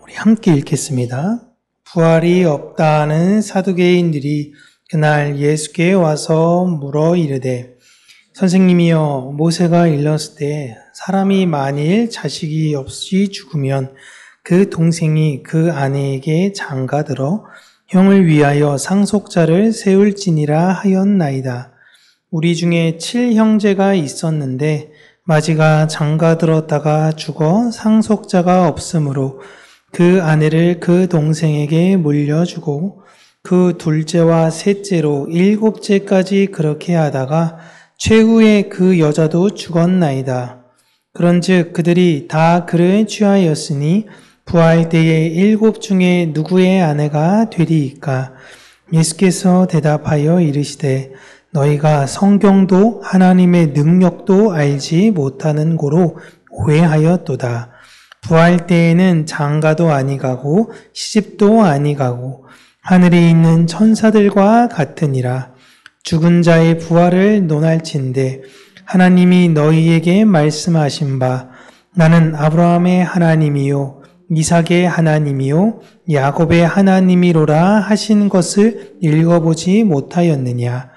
우리 함께 읽겠습니다. 부활이 없다는 사두개인들이 그날 예수께 와서 물어 이르되 선생님이여 모세가 일렀을 때 사람이 만일 자식이 없이 죽으면 그 동생이 그 아내에게 장가들어 형을 위하여 상속자를 세울지니라 하였나이다. 우리 중에 7형제가 있었는데 마지가 장가들었다가 죽어 상속자가 없으므로 그 아내를 그 동생에게 물려주고 그 둘째와 셋째로 7째까지 그렇게 하다가 최후에 그 여자도 죽었나이다. 그런즉 그들이 다 그를 취하였으니 부활 때에 7 중에 누구의 아내가 되리이까? 예수께서 대답하여 이르시되 너희가 성경도 하나님의 능력도 알지 못하는 고로 오해하였도다. 부활 때에는 장가도 아니가고 시집도 아니가고 하늘에 있는 천사들과 같으니라. 죽은 자의 부활을 논할진대 하나님이 너희에게 말씀하신 바 나는 아브라함의 하나님이요 이삭의 하나님이요 야곱의 하나님이로라 하신 것을 읽어보지 못하였느냐.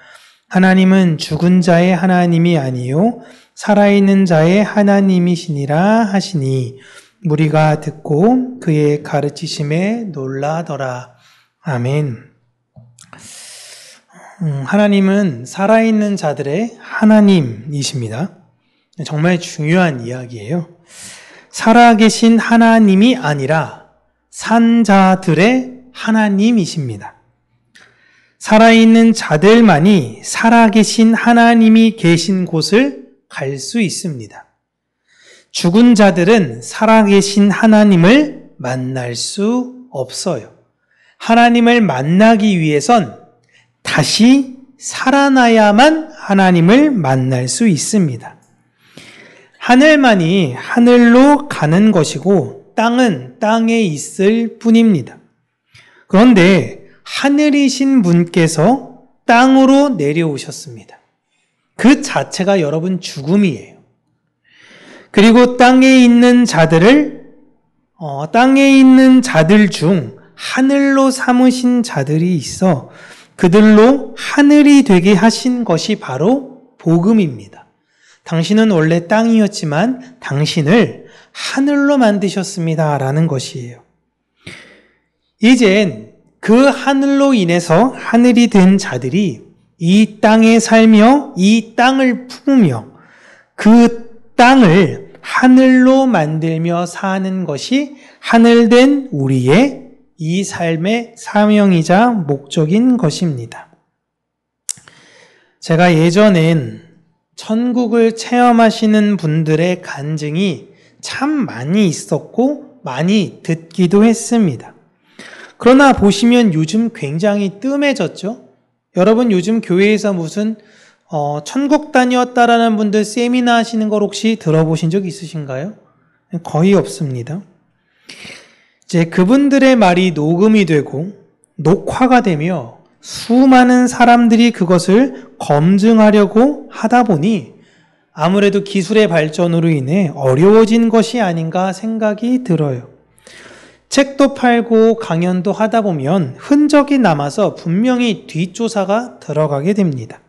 하나님은 죽은 자의 하나님이 아니요 살아있는 자의 하나님이시니라 하시니 무리가 듣고 그의 가르치심에 놀라더라. 아멘. 하나님은 살아있는 자들의 하나님이십니다. 정말 중요한 이야기예요. 살아계신 하나님이 아니라 산 자들의 하나님이십니다. 살아있는 자들만이 살아계신 하나님이 계신 곳을 갈 수 있습니다. 죽은 자들은 살아계신 하나님을 만날 수 없어요. 하나님을 만나기 위해선 다시 살아나야만 하나님을 만날 수 있습니다. 하늘만이 하늘로 가는 것이고 땅은 땅에 있을 뿐입니다. 그런데 하늘이신 분께서 땅으로 내려오셨습니다. 그 자체가 여러분 죽음이에요. 그리고 땅에 있는 자들 중 하늘로 삼으신 자들이 있어 그들로 하늘이 되게 하신 것이 바로 복음입니다. 당신은 원래 땅이었지만 당신을 하늘로 만드셨습니다. 라는 것이에요. 이젠 그 하늘로 인해서 하늘이 된 자들이 이 땅에 살며 이 땅을 품으며 그 땅을 하늘로 만들며 사는 것이 하늘된 우리의 이 삶의 사명이자 목적인 것입니다. 제가 예전엔 천국을 체험하시는 분들의 간증이 참 많이 있었고 많이 듣기도 했습니다. 그러나 보시면 요즘 굉장히 뜸해졌죠? 여러분 요즘 교회에서 무슨 천국 다녔다라는 분들 세미나 하시는 걸 혹시 들어보신 적 있으신가요? 거의 없습니다. 이제 그분들의 말이 녹음이 되고 녹화가 되며 수많은 사람들이 그것을 검증하려고 하다 보니 아무래도 기술의 발전으로 인해 어려워진 것이 아닌가 생각이 들어요. 책도 팔고 강연도 하다 보면 흔적이 남아서 분명히 뒷조사가 들어가게 됩니다.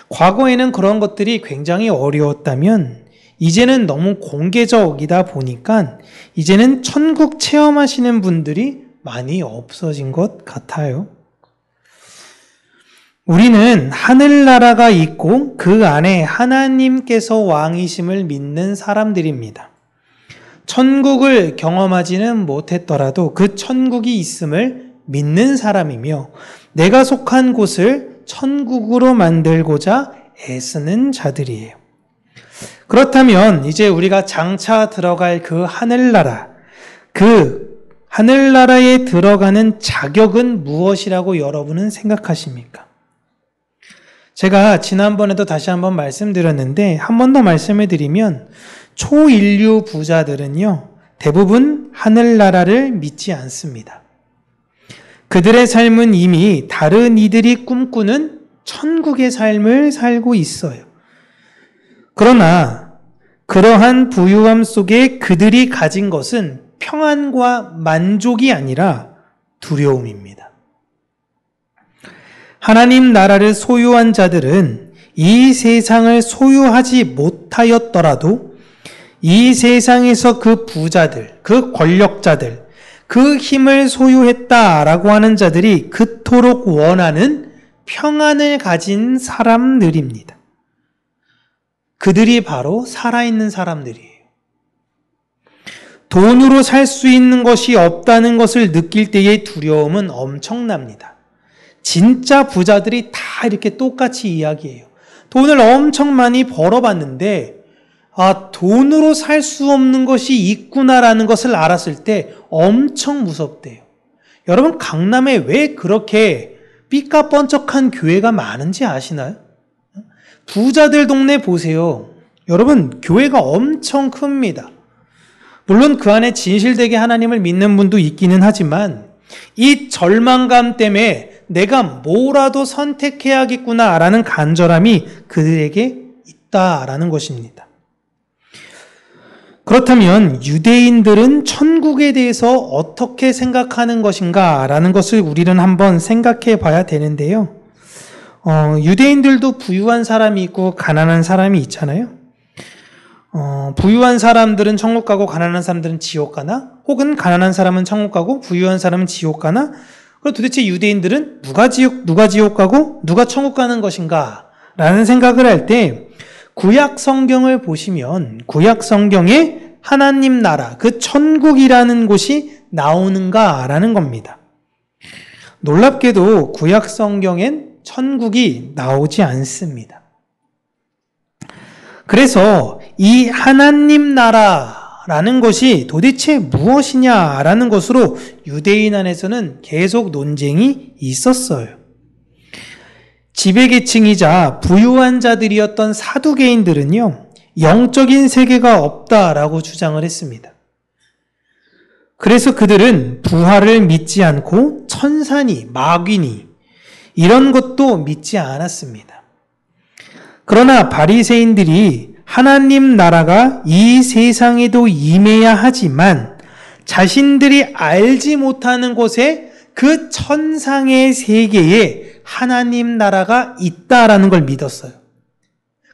과거에는 그런 것들이 굉장히 어려웠다면 이제는 너무 공개적이다 보니까 이제는 천국 체험하시는 분들이 많이 없어진 것 같아요. 우리는 하늘나라가 있고 그 안에 하나님께서 왕이심을 믿는 사람들입니다. 천국을 경험하지는 못했더라도 그 천국이 있음을 믿는 사람이며 내가 속한 곳을 천국으로 만들고자 애쓰는 자들이에요. 그렇다면 이제 우리가 장차 들어갈 그 하늘나라에 들어가는 자격은 무엇이라고 여러분은 생각하십니까? 제가 지난번에도 다시 한번 말씀드렸는데 한 번 더 말씀을 드리면 초인류 부자들은요 대부분 하늘나라를 믿지 않습니다. 그들의 삶은 이미 다른 이들이 꿈꾸는 천국의 삶을 살고 있어요. 그러나 그러한 부유함 속에 그들이 가진 것은 평안과 만족이 아니라 두려움입니다. 하나님 나라를 소유한 자들은 이 세상을 소유하지 못하였더라도 이 세상에서 그 부자들, 그 권력자들, 그 힘을 소유했다라고 하는 자들이 그토록 원하는 평안을 가진 사람들입니다. 그들이 바로 살아있는 사람들이에요. 돈으로 살 수 있는 것이 없다는 것을 느낄 때의 두려움은 엄청납니다. 진짜 부자들이 다 이렇게 똑같이 이야기해요. 돈을 엄청 많이 벌어봤는데 돈으로 살 수 없는 것이 있구나라는 것을 알았을 때 엄청 무섭대요. 여러분, 강남에 왜 그렇게 삐까뻔쩍한 교회가 많은지 아시나요? 부자들 동네 보세요. 여러분, 교회가 엄청 큽니다. 물론 그 안에 진실되게 하나님을 믿는 분도 있기는 하지만 이 절망감 때문에 내가 뭐라도 선택해야겠구나라는 간절함이 그들에게 있다라는 것입니다. 그렇다면 유대인들은 천국에 대해서 어떻게 생각하는 것인가 라는 것을 우리는 한번 생각해 봐야 되는데요. 유대인들도 부유한 사람이 있고 가난한 사람이 있잖아요. 부유한 사람들은 천국 가고 가난한 사람들은 지옥 가나? 혹은 가난한 사람은 천국 가고 부유한 사람은 지옥 가나? 그럼 도대체 유대인들은 누가 지옥 가고 누가 천국 가는 것인가? 라는 생각을 할 때 구약 성경을 보시면 구약 성경에 하나님 나라, 그 천국이라는 곳이 나오는가라는 겁니다. 놀랍게도 구약 성경엔 천국이 나오지 않습니다. 그래서 이 하나님 나라라는 것이 도대체 무엇이냐라는 것으로 유대인 안에서는 계속 논쟁이 있었어요. 지배계층이자 부유한 자들이었던 사두개인들은요, 영적인 세계가 없다라고 주장을 했습니다. 그래서 그들은 부활을 믿지 않고 천사니, 마귀니 이런 것도 믿지 않았습니다. 그러나 바리새인들이 하나님 나라가 이 세상에도 임해야 하지만 자신들이 알지 못하는 곳에 그 천상의 세계에 하나님 나라가 있다라는 걸 믿었어요.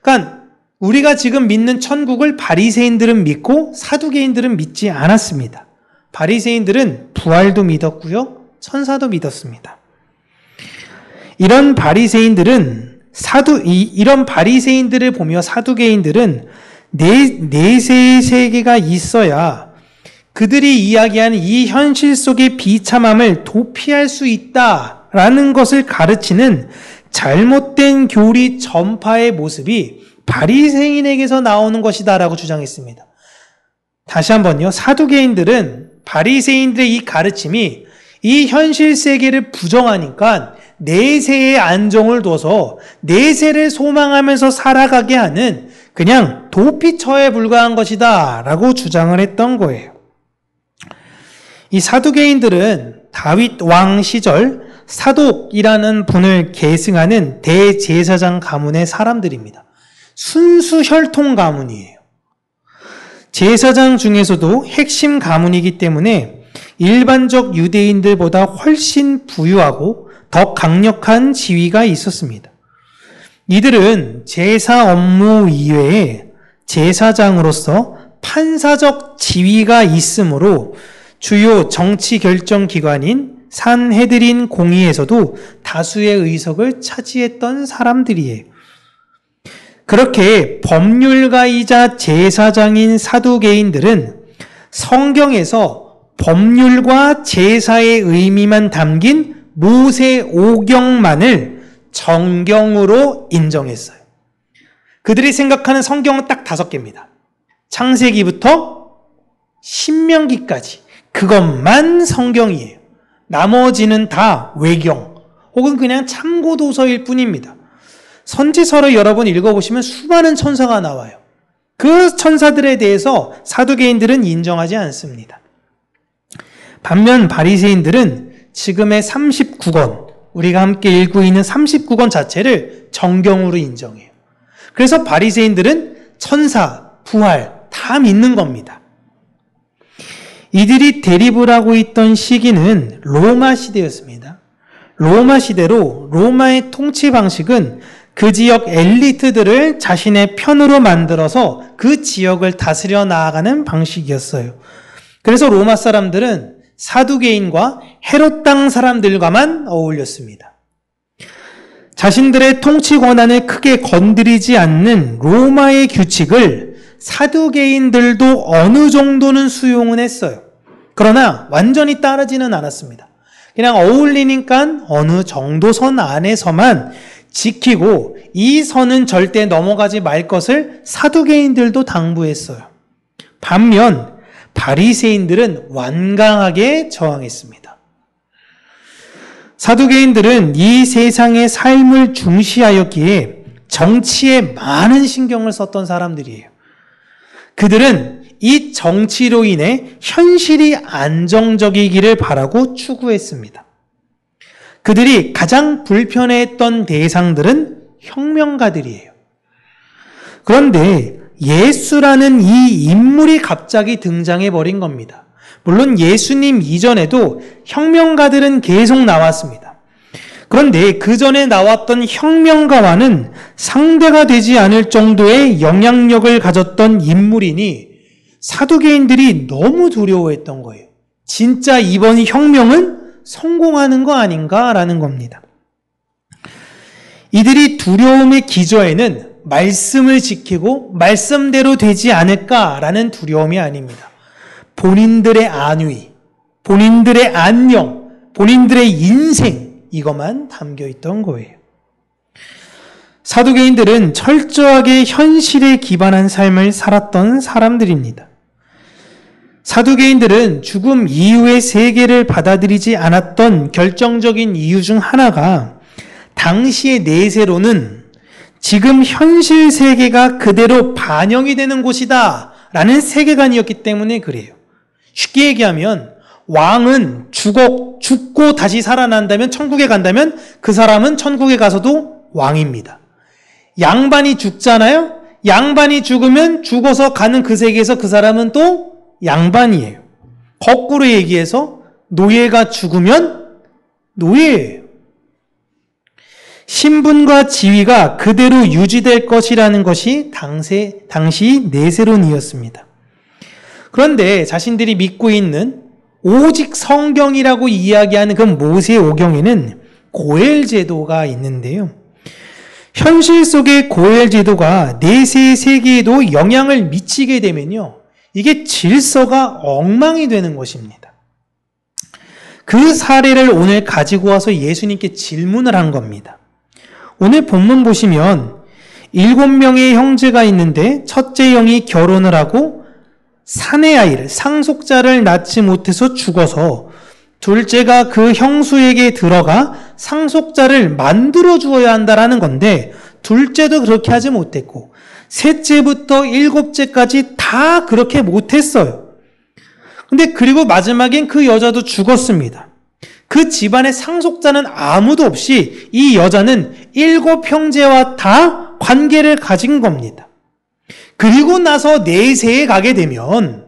그러니까 우리가 지금 믿는 천국을 바리새인들은 믿고 사두개인들은 믿지 않았습니다. 바리새인들은 부활도 믿었고요, 천사도 믿었습니다. 이런 바리새인들을 보며 사두개인들은 내세의 세계가 있어야 그들이 이야기하는 이 현실 속의 비참함을 도피할 수 있다라는 것을 가르치는 잘못된 교리 전파의 모습이 바리새인에게서 나오는 것이다라고 주장했습니다. 다시 한번요. 사두개인들은 바리새인들의 이 가르침이 이 현실 세계를 부정하니까 내세의 안정을 둬서 내세를 소망하면서 살아가게 하는 그냥 도피처에 불과한 것이다 라고 주장을 했던 거예요. 이 사두개인들은 다윗 왕 시절 사독이라는 분을 계승하는 대제사장 가문의 사람들입니다. 순수 혈통 가문이에요. 제사장 중에서도 핵심 가문이기 때문에 일반적 유대인들보다 훨씬 부유하고 더 강력한 지위가 있었습니다. 이들은 제사 업무 이외에 제사장으로서 판사적 지위가 있으므로 주요 정치 결정 기관인 산헤드린 공의에서도 다수의 의석을 차지했던 사람들이에요. 그렇게 법률가이자 제사장인 사두개인들은 성경에서 법률과 제사의 의미만 담긴 모세 오경만을 정경으로 인정했어요. 그들이 생각하는 성경은 딱 5개입니다. 창세기부터 신명기까지 그것만 성경이에요. 나머지는 다 외경 혹은 그냥 참고도서일 뿐입니다. 선지서를 여러분 읽어보시면 수많은 천사가 나와요. 그 천사들에 대해서 사두개인들은 인정하지 않습니다. 반면 바리새인들은 지금의 39권, 우리가 함께 읽고 있는 39권 자체를 정경으로 인정해요. 그래서 바리새인들은 천사, 부활 다 믿는 겁니다. 이들이 대립을 하고 있던 시기는 로마 시대였습니다. 로마 시대로 로마의 통치 방식은 그 지역 엘리트들을 자신의 편으로 만들어서 그 지역을 다스려 나아가는 방식이었어요. 그래서 로마 사람들은 사두개인과 헤롯 땅 사람들과만 어울렸습니다. 자신들의 통치 권한을 크게 건드리지 않는 로마의 규칙을 사두개인들도 어느 정도는 수용은 했어요. 그러나 완전히 따르지는 않았습니다. 그냥 어울리니까 어느 정도 선 안에서만 지키고 이 선은 절대 넘어가지 말 것을 사두개인들도 당부했어요. 반면 바리새인들은 완강하게 저항했습니다. 사두개인들은 이 세상의 삶을 중시하였기에 정치에 많은 신경을 썼던 사람들이에요. 그들은 이 정치로 인해 현실이 안정적이기를 바라고 추구했습니다. 그들이 가장 불편해했던 대상들은 혁명가들이에요. 그런데 예수라는 이 인물이 갑자기 등장해 버린 겁니다. 물론 예수님 이전에도 혁명가들은 계속 나왔습니다. 그런데 그 전에 나왔던 혁명가와는 상대가 되지 않을 정도의 영향력을 가졌던 인물이니 사두개인들이 너무 두려워했던 거예요. 진짜 이번 혁명은 성공하는 거 아닌가라는 겁니다. 이들이 두려움의 기저에는 말씀을 지키고 말씀대로 되지 않을까라는 두려움이 아닙니다. 본인들의 안위, 본인들의 안녕, 본인들의 인생 이것만 담겨 있던 거예요. 사두개인들은 철저하게 현실에 기반한 삶을 살았던 사람들입니다. 사두개인들은 죽음 이후의 세계를 받아들이지 않았던 결정적인 이유 중 하나가 당시의 내세로는 지금 현실 세계가 그대로 반영이 되는 곳이다 라는 세계관이었기 때문에 그래요. 쉽게 얘기하면 왕은 죽고 다시 살아난다면 천국에 간다면 그 사람은 천국에 가서도 왕입니다. 양반이 죽잖아요. 양반이 죽으면 죽어서 가는 그 세계에서 그 사람은 또 양반이에요. 거꾸로 얘기해서 노예가 죽으면 노예예요. 신분과 지위가 그대로 유지될 것이라는 것이 당시 내세론이었습니다. 그런데 자신들이 믿고 있는 오직 성경이라고 이야기하는 그 모세오경에는 고엘 제도가 있는데요. 현실 속의 고엘 제도가 내세 세계에도 영향을 미치게 되면요. 이게 질서가 엉망이 되는 것입니다. 그 사례를 오늘 가지고 와서 예수님께 질문을 한 겁니다. 오늘 본문 보시면 7명의 형제가 있는데 첫째 형이 결혼을 하고 사내 아이를 상속자를 낳지 못해서 죽어서 둘째가 그 형수에게 들어가 상속자를 만들어 주어야 한다라는 건데 둘째도 그렇게 하지 못했고 셋째부터 7째까지 다 그렇게 못했어요. 근데 그리고 마지막엔 그 여자도 죽었습니다. 그 집안의 상속자는 아무도 없이 이 여자는 7 형제와 다 관계를 가진 겁니다. 그리고 나서 내세에 가게 되면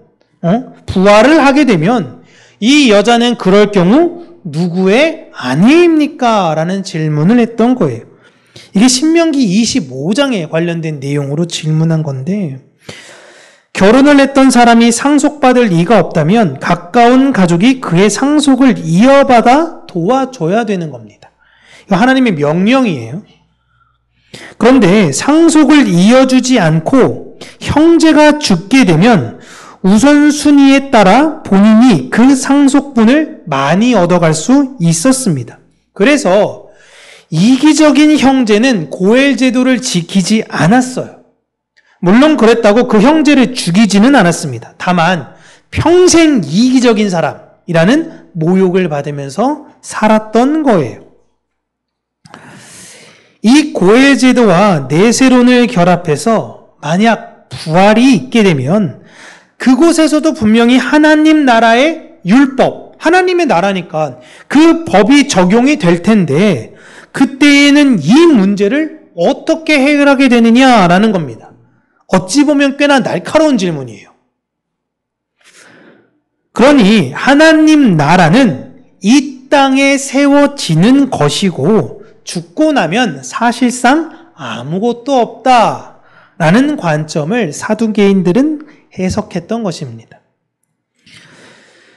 부활을 하게 되면 이 여자는 그럴 경우 누구의 아내입니까? 라는 질문을 했던 거예요. 이게 신명기 25장에 관련된 내용으로 질문한 건데 결혼을 했던 사람이 상속받을 리가 없다면 가까운 가족이 그의 상속을 이어받아 도와줘야 되는 겁니다. 이거 하나님의 명령이에요. 그런데 상속을 이어주지 않고 형제가 죽게 되면 우선순위에 따라 본인이 그 상속분을 많이 얻어갈 수 있었습니다. 그래서 이기적인 형제는 고엘 제도를 지키지 않았어요. 물론 그랬다고 그 형제를 죽이지는 않았습니다. 다만 평생 이기적인 사람이라는 모욕을 받으면서 살았던 거예요. 이 고엘 제도와 내세론을 결합해서 만약 부활이 있게 되면 그곳에서도 분명히 하나님 나라의 율법, 하나님의 나라니까 그 법이 적용이 될 텐데 그때에는 이 문제를 어떻게 해결하게 되느냐라는 겁니다. 어찌 보면 꽤나 날카로운 질문이에요. 그러니 하나님 나라는 이 땅에 세워지는 것이고 죽고 나면 사실상 아무것도 없다라는 관점을 사두개인들은 해석했던 것입니다.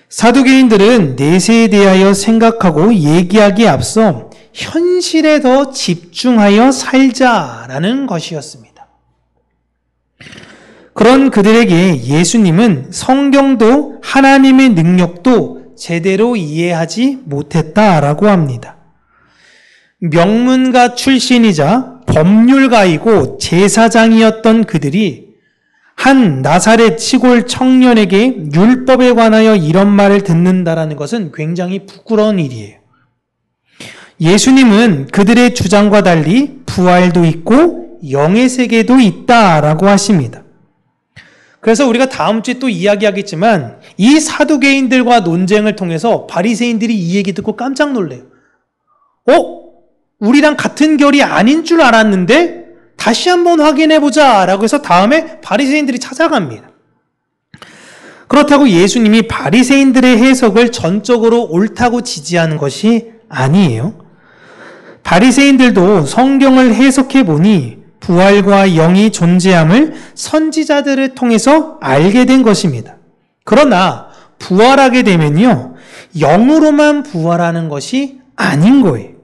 사두개인들은 내세에 대하여 생각하고 얘기하기에 앞서 현실에 더 집중하여 살자라는 것이었습니다. 그런 그들에게 예수님은 성경도 하나님의 능력도 제대로 이해하지 못했다라고 합니다. 명문가 출신이자 법률가이고 제사장이었던 그들이 한 나사렛 시골 청년에게 율법에 관하여 이런 말을 듣는다라는 것은 굉장히 부끄러운 일이에요. 예수님은 그들의 주장과 달리 부활도 있고 영의 세계도 있다라고 하십니다. 그래서 우리가 다음 주에 또 이야기하겠지만 이 사두개인들과 논쟁을 통해서 바리새인들이 이 얘기 듣고 깜짝 놀래요. 우리랑 같은 결이 아닌 줄 알았는데 다시 한번 확인해보자 라고 해서 다음에 바리새인들이 찾아갑니다. 그렇다고 예수님이 바리새인들의 해석을 전적으로 옳다고 지지하는 것이 아니에요. 바리새인들도 성경을 해석해 보니 부활과 영이 존재함을 선지자들을 통해서 알게 된 것입니다. 그러나 부활하게 되면요, 영으로만 부활하는 것이 아닌 거예요.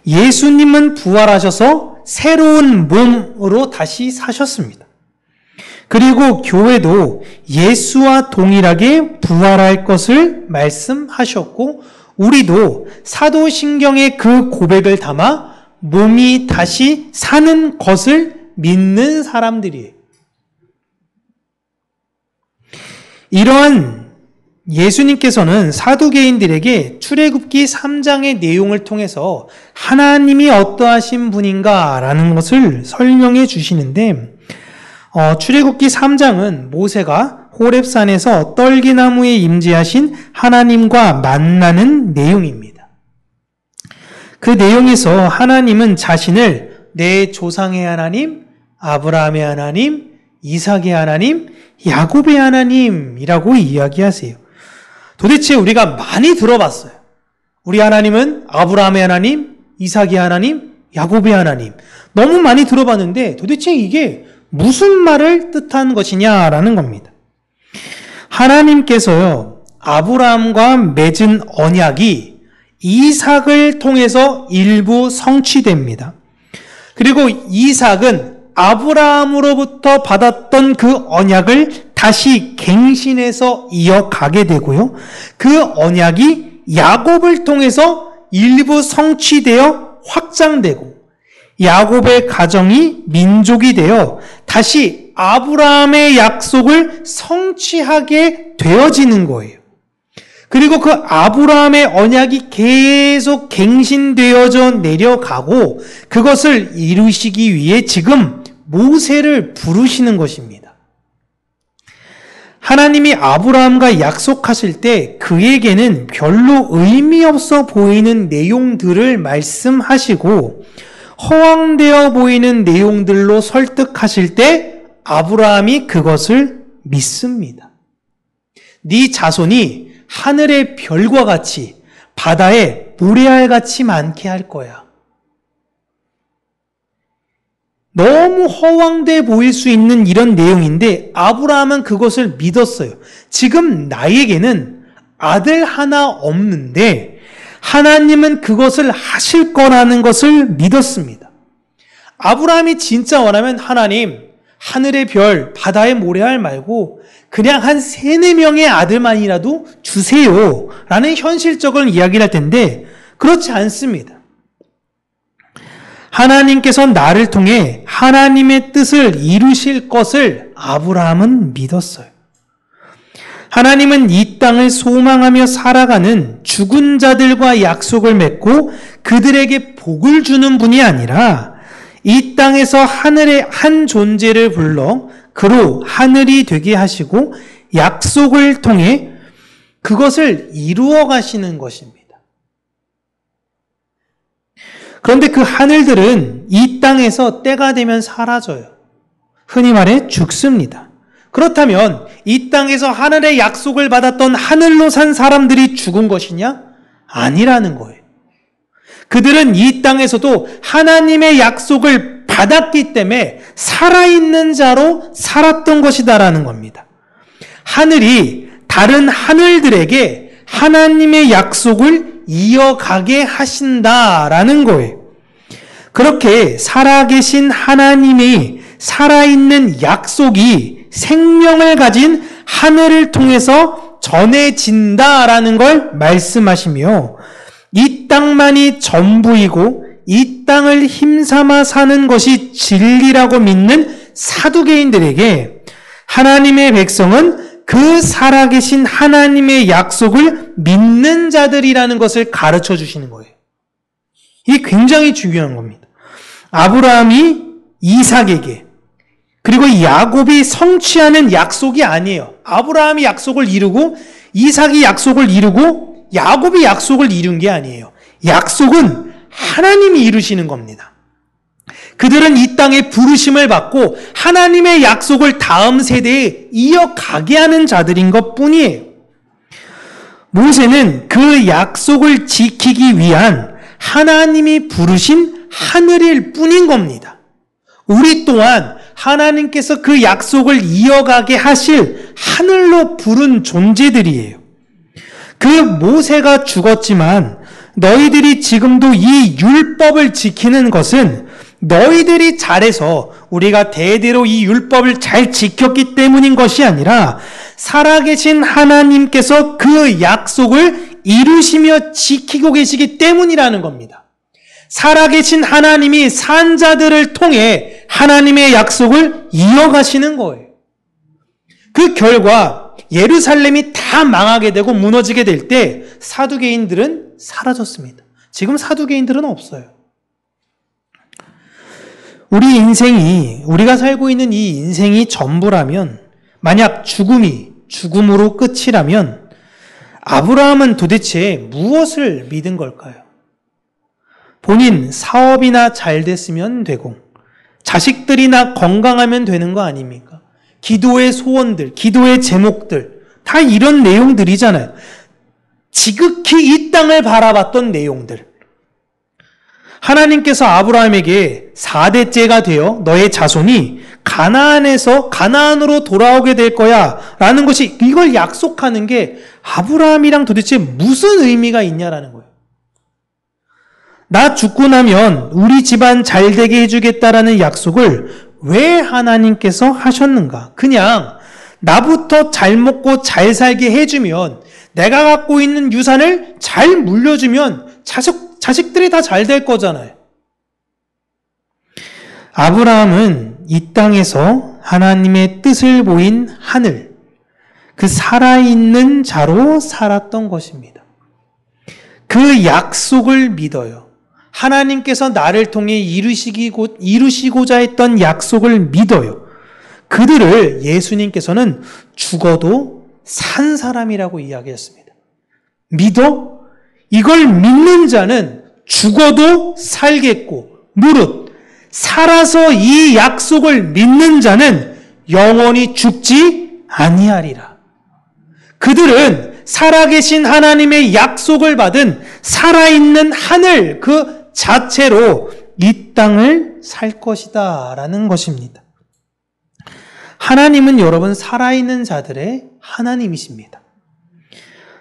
예수님은 부활하셔서 새로운 몸으로 다시 사셨습니다. 그리고 교회도 예수와 동일하게 부활할 것을 말씀하셨고 우리도 사도신경의 그 고백을 담아 몸이 다시 사는 것을 믿는 사람들이에요. 이러한 예수님께서는 사두개인들에게 출애굽기 3장의 내용을 통해서 하나님이 어떠하신 분인가라는 것을 설명해 주시는데 출애굽기 3장은 모세가 호렙산에서 떨기나무에 임재하신 하나님과 만나는 내용입니다. 그 내용에서 하나님은 자신을 내 조상의 하나님, 아브라함의 하나님, 이삭의 하나님, 야곱의 하나님이라고 이야기하세요. 도대체 우리가 많이 들어봤어요. 우리 하나님은 아브라함의 하나님, 이삭의 하나님, 야곱의 하나님. 너무 많이 들어봤는데 도대체 이게 무슨 말을 뜻하는 것이냐라는 겁니다. 하나님께서요, 아브라함과 맺은 언약이 이삭을 통해서 일부 성취됩니다. 그리고 이삭은 아브라함으로부터 받았던 그 언약을 다시 갱신해서 이어가게 되고요. 그 언약이 야곱을 통해서 일부 성취되어 확장되고 야곱의 가정이 민족이 되어 다시 아브라함의 약속을 성취하게 되어지는 거예요. 그리고 그 아브라함의 언약이 계속 갱신되어져 내려가고 그것을 이루시기 위해 지금 모세를 부르시는 것입니다. 하나님이 아브라함과 약속하실 때 그에게는 별로 의미 없어 보이는 내용들을 말씀하시고 허황되어 보이는 내용들로 설득하실 때 아브라함이 그것을 믿습니다. 네 자손이 하늘의 별과 같이 바다의 모래알같이 많게 할 거야. 너무 허황돼 보일 수 있는 이런 내용인데 아브라함은 그것을 믿었어요. 지금 나에게는 아들 하나 없는데 하나님은 그것을 하실 거라는 것을 믿었습니다. 아브라함이 진짜 원하면 하나님, 하늘의 별, 바다의 모래알 말고 그냥 한 3-4명의 아들만이라도 주세요 라는 현실적인 이야기를 할 텐데 그렇지 않습니다. 하나님께서 나를 통해 하나님의 뜻을 이루실 것을 아브라함은 믿었어요. 하나님은 이 땅을 소망하며 살아가는 죽은 자들과 약속을 맺고 그들에게 복을 주는 분이 아니라 이 땅에서 하늘의 한 존재를 불러 그로 하늘이 되게 하시고 약속을 통해 그것을 이루어 가시는 것입니다. 그런데 그 하늘들은 이 땅에서 때가 되면 사라져요. 흔히 말해 죽습니다. 그렇다면 이 땅에서 하늘의 약속을 받았던 하늘로 산 사람들이 죽은 것이냐? 아니라는 거예요. 그들은 이 땅에서도 하나님의 약속을 받았기 때문에 살아있는 자로 살았던 것이다라는 겁니다. 하늘이 다른 하늘들에게 하나님의 약속을 이어가게 하신다라는 거예요. 그렇게 살아계신 하나님이 살아있는 약속이 생명을 가진 하늘을 통해서 전해진다라는 걸 말씀하시며 이 땅만이 전부이고 이 땅을 힘삼아 사는 것이 진리라고 믿는 사두개인들에게 하나님의 백성은 그 살아계신 하나님의 약속을 믿는 자들이라는 것을 가르쳐 주시는 거예요. 이게 굉장히 중요한 겁니다. 아브라함이 이삭에게 그리고 야곱이 성취하는 약속이 아니에요. 아브라함이 약속을 이루고 이삭이 약속을 이루고 야곱이 약속을 이룬 게 아니에요. 약속은 하나님이 이루시는 겁니다. 그들은 이 땅에 부르심을 받고 하나님의 약속을 다음 세대에 이어가게 하는 자들인 것뿐이에요. 모세는 그 약속을 지키기 위한 하나님이 부르신 하늘일 뿐인 겁니다. 우리 또한 하나님께서 그 약속을 이어가게 하실 하늘로 부른 존재들이에요. 그 모세가 죽었지만 너희들이 지금도 이 율법을 지키는 것은 너희들이 잘해서 우리가 대대로 이 율법을 잘 지켰기 때문인 것이 아니라 살아계신 하나님께서 그 약속을 이루시며 지키고 계시기 때문이라는 겁니다. 살아계신 하나님이 산 자들을 통해 하나님의 약속을 이어가시는 거예요. 그 결과 예루살렘이 다 망하게 되고 무너지게 될 때 사두개인들은 사라졌습니다. 지금 사두개인들은 없어요. 우리 인생이, 우리가 살고 있는 이 인생이 전부라면, 만약 죽음으로 끝이라면 아브라함은 도대체 무엇을 믿은 걸까요? 본인 사업이나 잘 됐으면 되고 자식들이나 건강하면 되는 거 아닙니까? 기도의 소원들, 기도의 제목들 다 이런 내용들이잖아요. 지극히 이 땅을 바라봤던 내용들. 하나님께서 아브라함에게 4대째가 되어 너의 자손이 가나안으로 돌아오게 될 거야 라는 것이, 이걸 약속하는 게 아브라함이랑 도대체 무슨 의미가 있냐라는 거예요. 나 죽고 나면 우리 집안 잘 되게 해주겠다라는 약속을 왜 하나님께서 하셨는가? 그냥 나부터 잘 먹고 잘 살게 해주면, 내가 갖고 있는 유산을 잘 물려주면 자식들이 다 잘 될 거잖아요. 아브라함은 이 땅에서 하나님의 뜻을 보인 하늘, 그 살아있는 자로 살았던 것입니다. 그 약속을 믿어요. 하나님께서 나를 통해 이루시고자 했던 약속을 믿어요. 그들을 예수님께서는 죽어도 산 사람이라고 이야기했습니다. 믿어? 이걸 믿는 자는 죽어도 살겠고, 무릇 살아서 이 약속을 믿는 자는 영원히 죽지 아니하리라. 그들은 살아계신 하나님의 약속을 받은 살아있는 하늘 그 자체로 이 땅을 살 것이다 라는 것입니다. 하나님은 여러분 살아있는 자들의 하나님이십니다.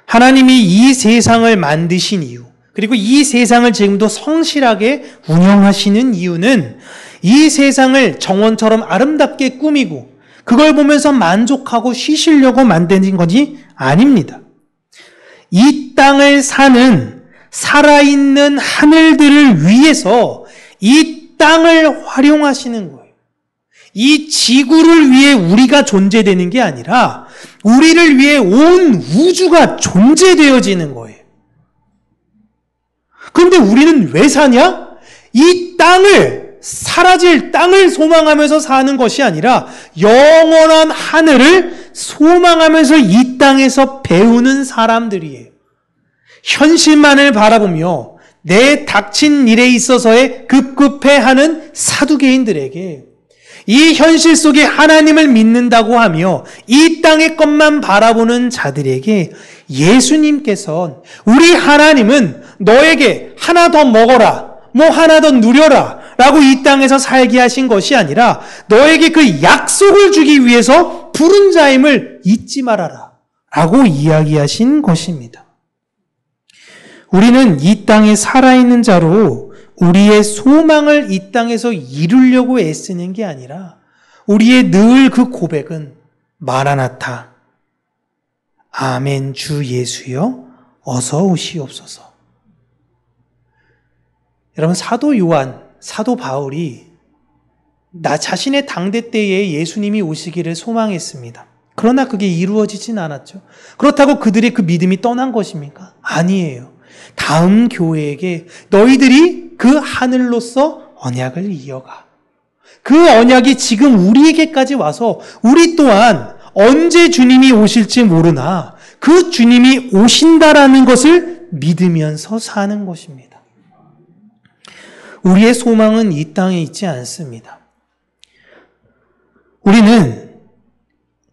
하나님이 이 세상을 만드신 이유, 그리고 이 세상을 지금도 성실하게 운영하시는 이유는 이 세상을 정원처럼 아름답게 꾸미고 그걸 보면서 만족하고 쉬시려고 만든 것이 아닙니다. 이 땅을 사는 살아있는 하늘들을 위해서 이 땅을 활용하시는 거예요. 이 지구를 위해 우리가 존재되는 게 아니라 우리를 위해 온 우주가 존재되어지는 거예요. 그런데 우리는 왜 사냐? 이 땅을, 사라질 땅을 소망하면서 사는 것이 아니라 영원한 하늘을 소망하면서 이 땅에서 배우는 사람들이에요. 현실만을 바라보며 내 닥친 일에 있어서의 급급해하는 사두개인들에게 이 현실 속에 하나님을 믿는다고 하며 이 땅의 것만 바라보는 자들에게 예수님께서 우리 하나님은 너에게 하나 더 먹어라, 뭐 하나 더 누려라 라고 이 땅에서 살게 하신 것이 아니라 너에게 그 약속을 주기 위해서 부른 자임을 잊지 말아라 라고 이야기하신 것입니다. 우리는 이 땅에 살아있는 자로 우리의 소망을 이 땅에서 이루려고 애쓰는 게 아니라 우리의 늘 그 고백은 마라나타, 아멘 주 예수여 어서 오시옵소서. 여러분, 사도 요한, 사도 바울이 나 자신의 당대 때에 예수님이 오시기를 소망했습니다. 그러나 그게 이루어지진 않았죠. 그렇다고 그들의 그 믿음이 떠난 것입니까? 아니에요. 다음 교회에게 너희들이 그 하늘로서 언약을 이어가. 그 언약이 지금 우리에게까지 와서 우리 또한 언제 주님이 오실지 모르나 그 주님이 오신다라는 것을 믿으면서 사는 것입니다. 우리의 소망은 이 땅에 있지 않습니다. 우리는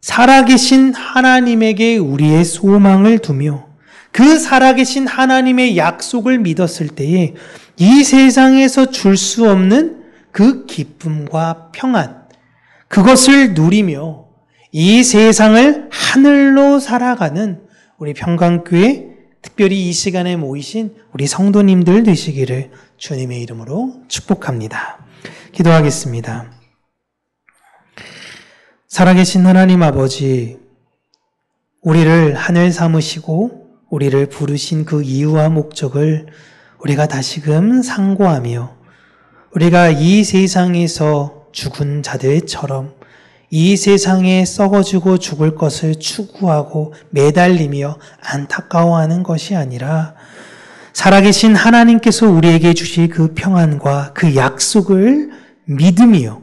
살아계신 하나님에게 우리의 소망을 두며 그 살아계신 하나님의 약속을 믿었을 때에 이 세상에서 줄 수 없는 그 기쁨과 평안, 그것을 누리며 이 세상을 하늘로 살아가는 우리 평강교회, 특별히 이 시간에 모이신 우리 성도님들 되시기를 주님의 이름으로 축복합니다. 기도하겠습니다. 살아계신 하나님 아버지, 우리를 하늘 삼으시고 우리를 부르신 그 이유와 목적을 우리가 다시금 상고하며 우리가 이 세상에서 죽은 자들처럼 이 세상에 썩어지고 죽을 것을 추구하고 매달리며 안타까워하는 것이 아니라 살아계신 하나님께서 우리에게 주실 그 평안과 그 약속을 믿으며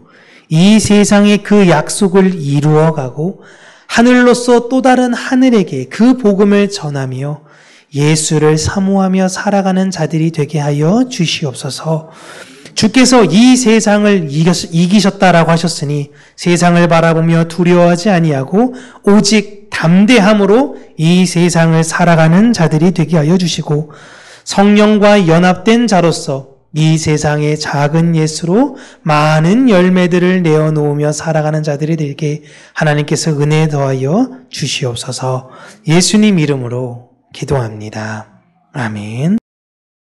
이 세상의 그 약속을 이루어가고 하늘로서 또 다른 하늘에게 그 복음을 전하며 예수를 사모하며 살아가는 자들이 되게 하여 주시옵소서. 주께서 이 세상을 이기셨다라고 하셨으니 세상을 바라보며 두려워하지 아니하고 오직 담대함으로 이 세상을 살아가는 자들이 되게 하여 주시고 성령과 연합된 자로서 이 세상의 작은 예수로 많은 열매들을 내어놓으며 살아가는 자들이 되게 하나님께서 은혜 더하여 주시옵소서. 예수님 이름으로 기도합니다. 아멘.